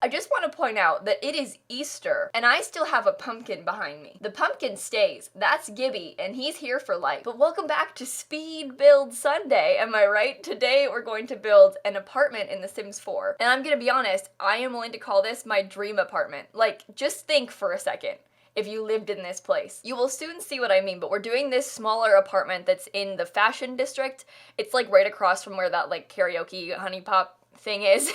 I just want to point out that it is Easter, and I still have a pumpkin behind me. The pumpkin stays. That's Gibby, and he's here for life. But welcome back to Speed Build Sunday, am I right? Today we're going to build an apartment in The Sims 4. And I'm gonna be honest, I am willing to call this my dream apartment. Like, just think for a second. If you lived in this place. You will soon see what I mean, but we're doing this smaller apartment that's in the fashion district. It's like right across from where that like karaoke honey pop thing is.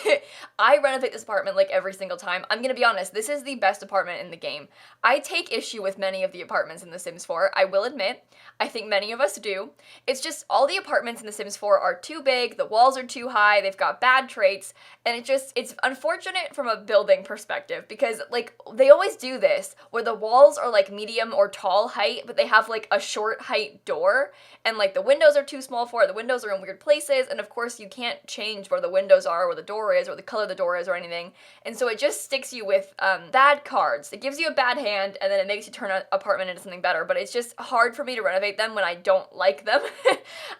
I renovate this apartment like every single time. I'm gonna be honest, this is the best apartment in the game. I take issue with many of the apartments in The Sims 4, I will admit. I think many of us do. It's just all the apartments in The Sims 4 are too big, the walls are too high, they've got bad traits, and it's unfortunate from a building perspective because like they always do this where the walls are like medium or tall height, but they have like a short height door, and like the windows are too small for it, the windows are in weird places, and of course you can't change where the windows are, where the door is, or the color of the door is, or anything. And so it just sticks you with bad cards. It gives you a bad hand, and then it makes you turn an apartment into something better. But it's just hard for me to renovate them when I don't like them.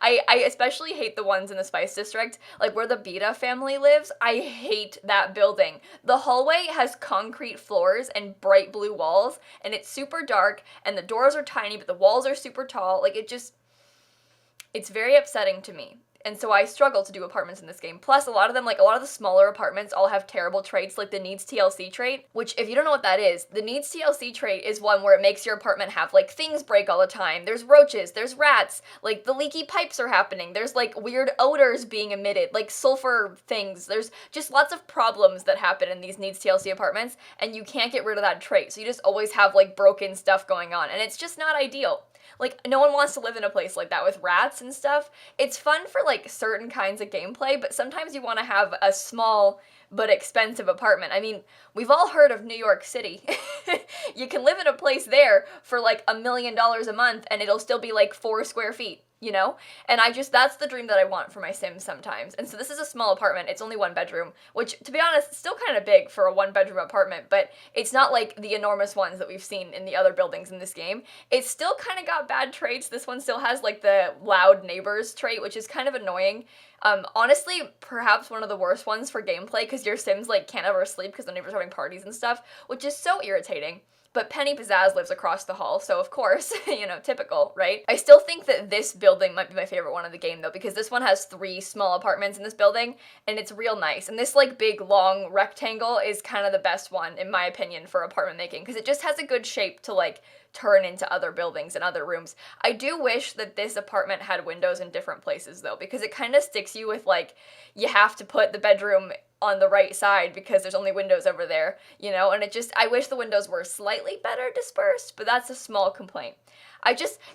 I especially hate the ones in the Spice District, like where the Beta family lives. I hate that building. The hallway has concrete floors and bright blue walls, and it's super dark, and the doors are tiny, but the walls are super tall. Like it's very upsetting to me. And so I struggle to do apartments in this game. Plus, a lot of them, like a lot of the smaller apartments all have terrible traits, like the needs TLC trait, which if you don't know what that is, the needs TLC trait is one where it makes your apartment have like things break all the time. There's roaches, there's rats, like the leaky pipes are happening, there's like weird odors being emitted, like sulfur things. There's just lots of problems that happen in these needs TLC apartments, and you can't get rid of that trait. So you just always have like broken stuff going on, and it's just not ideal. Like, no one wants to live in a place like that with rats and stuff. It's fun for, like, certain kinds of gameplay, but sometimes you want to have a small but expensive apartment. I mean, we've all heard of New York City. You can live in a place there for, like, $1 million a month, and it'll still be, like, 4 square feet. You know? And that's the dream that I want for my Sims sometimes. And so this is a small apartment. It's only 1 bedroom, which, to be honest, is still kind of big for a 1-bedroom apartment, but it's not like the enormous ones that we've seen in the other buildings in this game. It's still kind of got bad traits. This one still has, like, the loud neighbors trait, which is kind of annoying. Honestly, perhaps one of the worst ones for gameplay, because your Sims, like, can't ever sleep because the neighbors are having parties and stuff, which is so irritating. But Penny Pizzazz lives across the hall, so of course, you know, typical, right? I still think that this building might be my favorite one of the game, though, because this one has 3 small apartments in this building, and it's real nice. And this, like, big, long rectangle is kind of the best one, in my opinion, for apartment making, because it just has a good shape to, like, turn into other buildings and other rooms. I do wish that this apartment had windows in different places, though, because it kind of sticks you with, like, you have to put the bedroom on the right side because there's only windows over there, you know, and I wish the windows were slightly better dispersed, but that's a small complaint.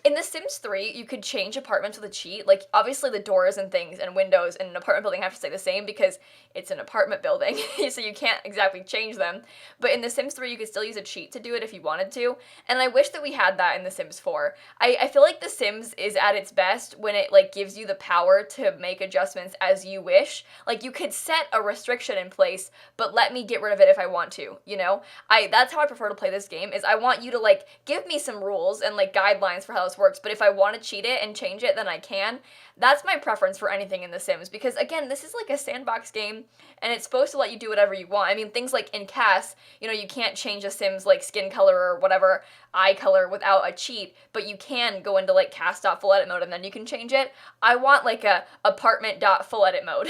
In The Sims 3, you could change apartments with a cheat. Like, obviously the doors and things and windows in an apartment building have to stay the same because it's an apartment building, so you can't exactly change them. But in The Sims 3, you could still use a cheat to do it if you wanted to, and I wish that we had that in The Sims 4. I feel like The Sims is at its best when it, like, gives you the power to make adjustments as you wish. Like, you could set a restriction in place, but let me get rid of it if I want to, you know? That's how I prefer to play this game, is I want you to, like, give me some rules and, like, guidelines for how this works, but if I want to cheat it and change it, then I can. That's my preference for anything in The Sims, because again, this is like a sandbox game, and it's supposed to let you do whatever you want. I mean, things like in CAS, you know, you can't change a Sim's, like, skin color or whatever, eye color without a cheat, but you can go into, like, cast.full edit mode, and then you can change it. I want, like, a apartment.full edit mode,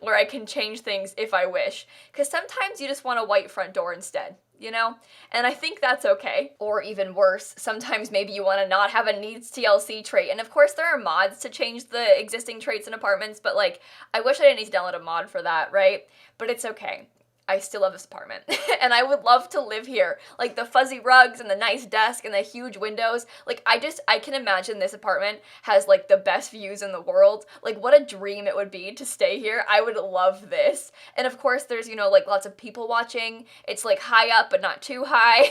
where I can change things if I wish, because sometimes you just want a white front door instead, you know? And I think that's okay. Or even worse, sometimes maybe you want to not have a needs TLC trait. And of course there are mods to change the existing traits in apartments, but, like, I wish I didn't need to download a mod for that, right? But it's okay. I still love this apartment, and I would love to live here. Like, the fuzzy rugs and the nice desk and the huge windows, like, I can imagine this apartment has, like, the best views in the world. Like, what a dream it would be to stay here. I would love this. And of course there's, you know, like, lots of people watching. It's, like, high up but not too high.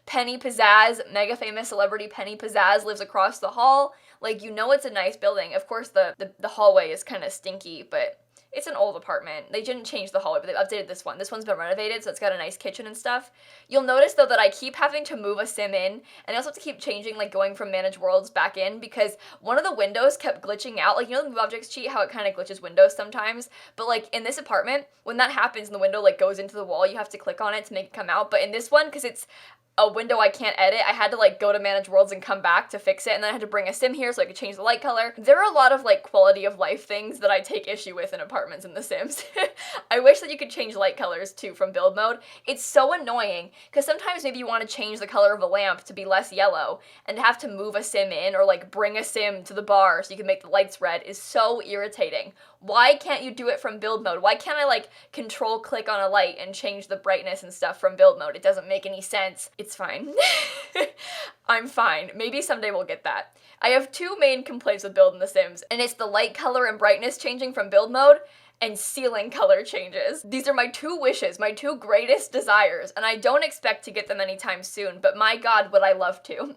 Penny Pizzazz, mega famous celebrity Penny Pizzazz, lives across the hall. Like, you know, it's a nice building. Of course the hallway is kind of stinky, but It's an old apartment. They didn't change the hallway, but they've updated this one. This one's been renovated, so it's got a nice kitchen and stuff. You'll notice, though, that I keep having to move a sim in, and I also have to keep changing, like, going from manage worlds back in, because one of the windows kept glitching out. Like, you know the move objects cheat, how it kind of glitches windows sometimes? But, like, in this apartment, when that happens and the window, like, goes into the wall, you have to click on it to make it come out. But in this one, because it's a window I can't edit, I had to like go to manage worlds and come back to fix it, and then I had to bring a sim here so I could change the light color. There are a lot of like quality of life things that I take issue with in apartments in The Sims. I wish that you could change light colors too from build mode. It's so annoying because sometimes maybe you want to change the color of a lamp to be less yellow, and to have to move a sim in or like bring a sim to the bar so you can make the lights red is so irritating. Why can't you do it from build mode? Why can't I like control click on a light and change the brightness and stuff from build mode? It doesn't make any sense. It's fine. I'm fine. Maybe someday we'll get that. I have two main complaints with build in The Sims, and it's the light color and brightness changing from build mode and ceiling color changes. These are my two wishes, my two greatest desires, and I don't expect to get them anytime soon, but my god, would I love to.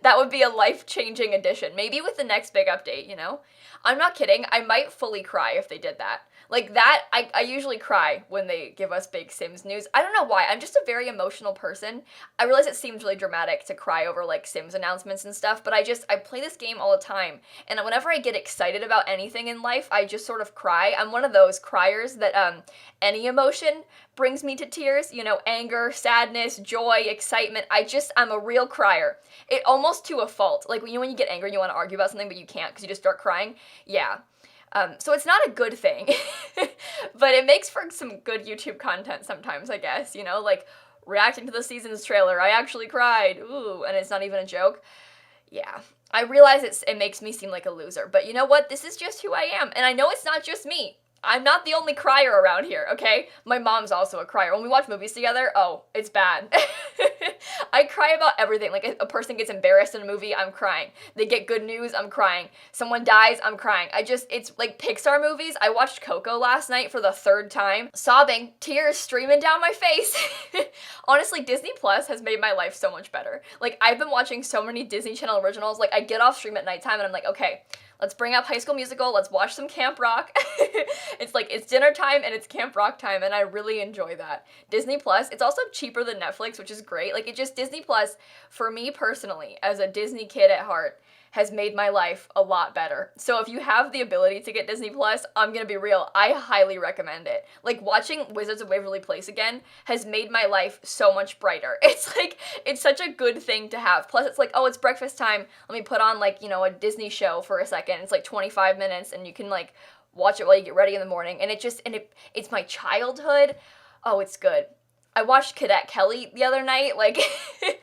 That would be a life-changing addition. Maybe with the next big update, you know? I'm not kidding, I might fully cry if they did that. Like that, I usually cry when they give us big Sims news. I don't know why, I'm just a very emotional person. I realize it seems really dramatic to cry over like Sims announcements and stuff, but I play this game all the time, and whenever I get excited about anything in life, I just sort of cry. I'm one of those criers that any emotion brings me to tears, you know, anger, sadness, joy, excitement. I'm a real crier. It almost to a fault. Like when you get angry and you want to argue about something, but you can't because you just start crying. Yeah. So it's not a good thing, but it makes for some good YouTube content sometimes, I guess, you know, like reacting to the season's trailer, I actually cried, ooh, and it's not even a joke. Yeah, I realize it makes me seem like a loser, but you know what, this is just who I am, and I know it's not just me. I'm not the only crier around here, okay? My mom's also a crier. When we watch movies together, oh, it's bad. I cry about everything. Like, a person gets embarrassed in a movie, I'm crying. They get good news, I'm crying. Someone dies, I'm crying. It's like Pixar movies. I watched Coco last night for the third time, sobbing, tears streaming down my face. Honestly, Disney Plus has made my life so much better. Like, I've been watching so many Disney Channel originals. Like, I get off stream at nighttime and I'm like, okay, let's bring up High School Musical, let's watch some Camp Rock. It's like, it's dinner time and it's Camp Rock time, and I really enjoy that. Disney Plus, it's also cheaper than Netflix, which is great. Like, Disney Plus, for me personally, as a Disney kid at heart, has made my life a lot better. So if you have the ability to get Disney Plus, I'm gonna be real, I highly recommend it. Like, watching Wizards of Waverly Place again has made my life so much brighter. It's like, it's such a good thing to have. Plus it's like, oh, it's breakfast time, let me put on like, you know, a Disney show for a second. It's like 25 minutes and you can like watch it while you get ready in the morning, and it's my childhood. Oh, it's good. I watched Cadet Kelly the other night, like,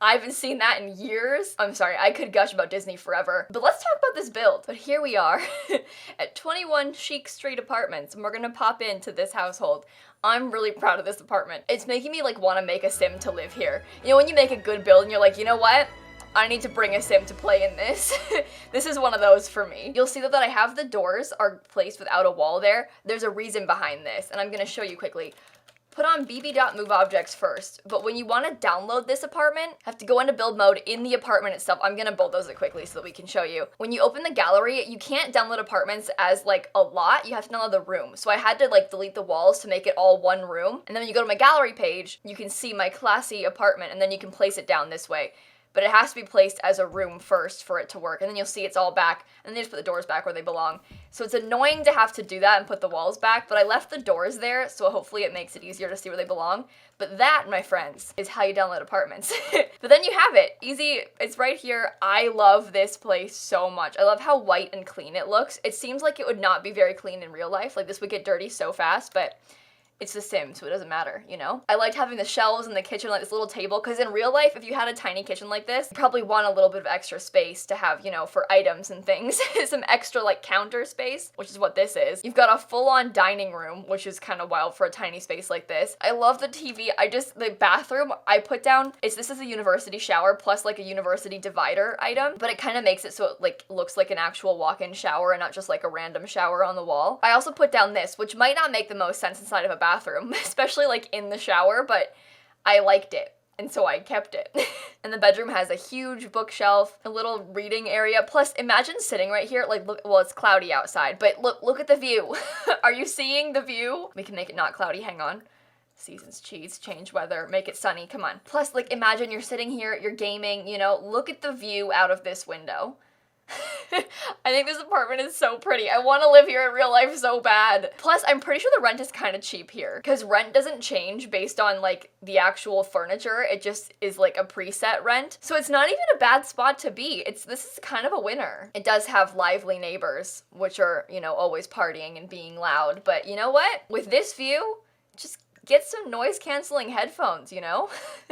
I haven't seen that in years. I'm sorry, I could gush about Disney forever. But let's talk about this build. But here we are, at 21 Chic Street Apartments, and we're gonna pop into this household. I'm really proud of this apartment. It's making me, like, wanna make a sim to live here. You know, when you make a good build and you're like, you know what? I need to bring a sim to play in this. This is one of those for me. You'll see that I have the doors are placed without a wall there. There's a reason behind this, and I'm gonna show you quickly. Put on bb.moveobjects first, but when you want to download this apartment, have to go into build mode in the apartment itself. I'm gonna bulldoze it quickly so that we can show you. When you open the gallery, you can't download apartments as like a lot, you have to download the room. So I had to like delete the walls to make it all one room. And then when you go to my gallery page, you can see my classy apartment, and then you can place it down this way. But it has to be placed as a room first for it to work, and then you'll see it's all back, and then you just put the doors back where they belong. So it's annoying to have to do that and put the walls back, but I left the doors there, so hopefully it makes it easier to see where they belong. But that, my friends, is how you download apartments. But then you have it. Easy, it's right here. I love this place so much. I love how white and clean it looks. It seems like it would not be very clean in real life, like this would get dirty so fast, but it's The Sims, so it doesn't matter, you know? I liked having the shelves in the kitchen, like this little table, because in real life, if you had a tiny kitchen like this, you probably want a little bit of extra space to have, you know, for items and things. Some extra, like, counter space, which is what this is. You've got a full-on dining room, which is kind of wild for a tiny space like this. I love the TV. The bathroom I put down, this is a university shower plus, like, a university divider item, but it kind of makes it so it, like, looks like an actual walk-in shower and not just, like, a random shower on the wall. I also put down this, which might not make the most sense inside of a bathroom, especially like in the shower, but I liked it. and so I kept it. And the bedroom has a huge bookshelf, a little reading area. Plus, imagine sitting right here, like, look, well, it's cloudy outside, but look at the view. Are you seeing the view? We can make it not cloudy, hang on. Seasons, cheese, change weather, make it sunny, come on. Plus, like, imagine you're sitting here, you're gaming, you know, look at the view out of this window. I think this apartment is so pretty. I want to live here in real life so bad. Plus, I'm pretty sure the rent is kind of cheap here because rent doesn't change based on like the actual furniture. It just is like a preset rent. So it's not even a bad spot to be. This is kind of a winner. It does have lively neighbors, which are, you know, always partying and being loud. But you know what? With this view, just get some noise canceling headphones, you know?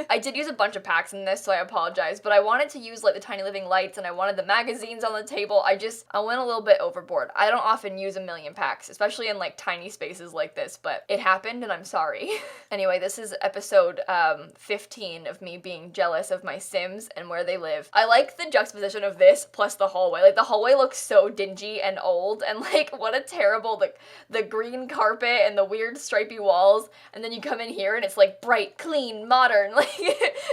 I did use a bunch of packs in this, so I apologize, but I wanted to use like the tiny living lights and I wanted the magazines on the table. I went a little bit overboard. I don't often use a million packs, especially in like tiny spaces like this, but it happened and I'm sorry. Anyway, this is episode 15 of me being jealous of my Sims and where they live. I like the juxtaposition of this plus the hallway. Like the hallway looks so dingy and old and like what a terrible, the green carpet and the weird stripy walls, and then you come in here and it's like bright, clean, modern, like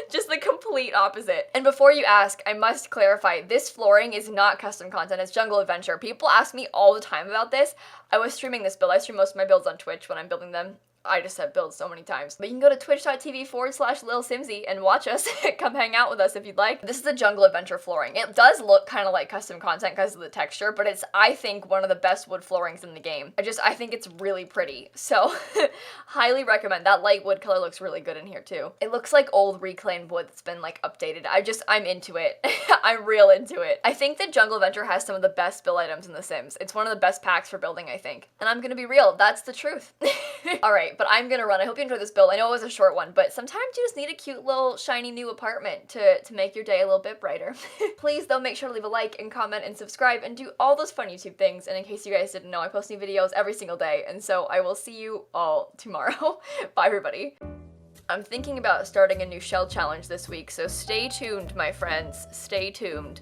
just the complete opposite. And before you ask, I must clarify, this flooring is not custom content, it's Jungle Adventure. People ask me all the time about this. I was streaming this build. I stream most of my builds on Twitch when I'm building them. I just have builds so many times. But you can go to twitch.tv/lilsimsie and watch us. Come hang out with us if you'd like. This is the Jungle Adventure flooring. It does look kind of like custom content because of the texture, but it's, I think, one of the best wood floorings in the game. I think it's really pretty. So, highly recommend. That light wood color looks really good in here too. It looks like old reclaimed wood that's been like updated. I'm into it. I'm real into it. I think that Jungle Adventure has some of the best build items in The Sims. It's one of the best packs for building, I think. And I'm gonna be real, that's the truth. Alright. But I'm gonna run. I hope you enjoyed this build. I know it was a short one, but sometimes you just need a cute little shiny new apartment to make your day a little bit brighter. Please, though, make sure to leave a like and comment and subscribe and do all those fun YouTube things. And in case you guys didn't know, I post new videos every single day, and so I will see you all tomorrow. Bye, everybody. I'm thinking about starting a new shell challenge this week, so stay tuned, my friends. Stay tuned.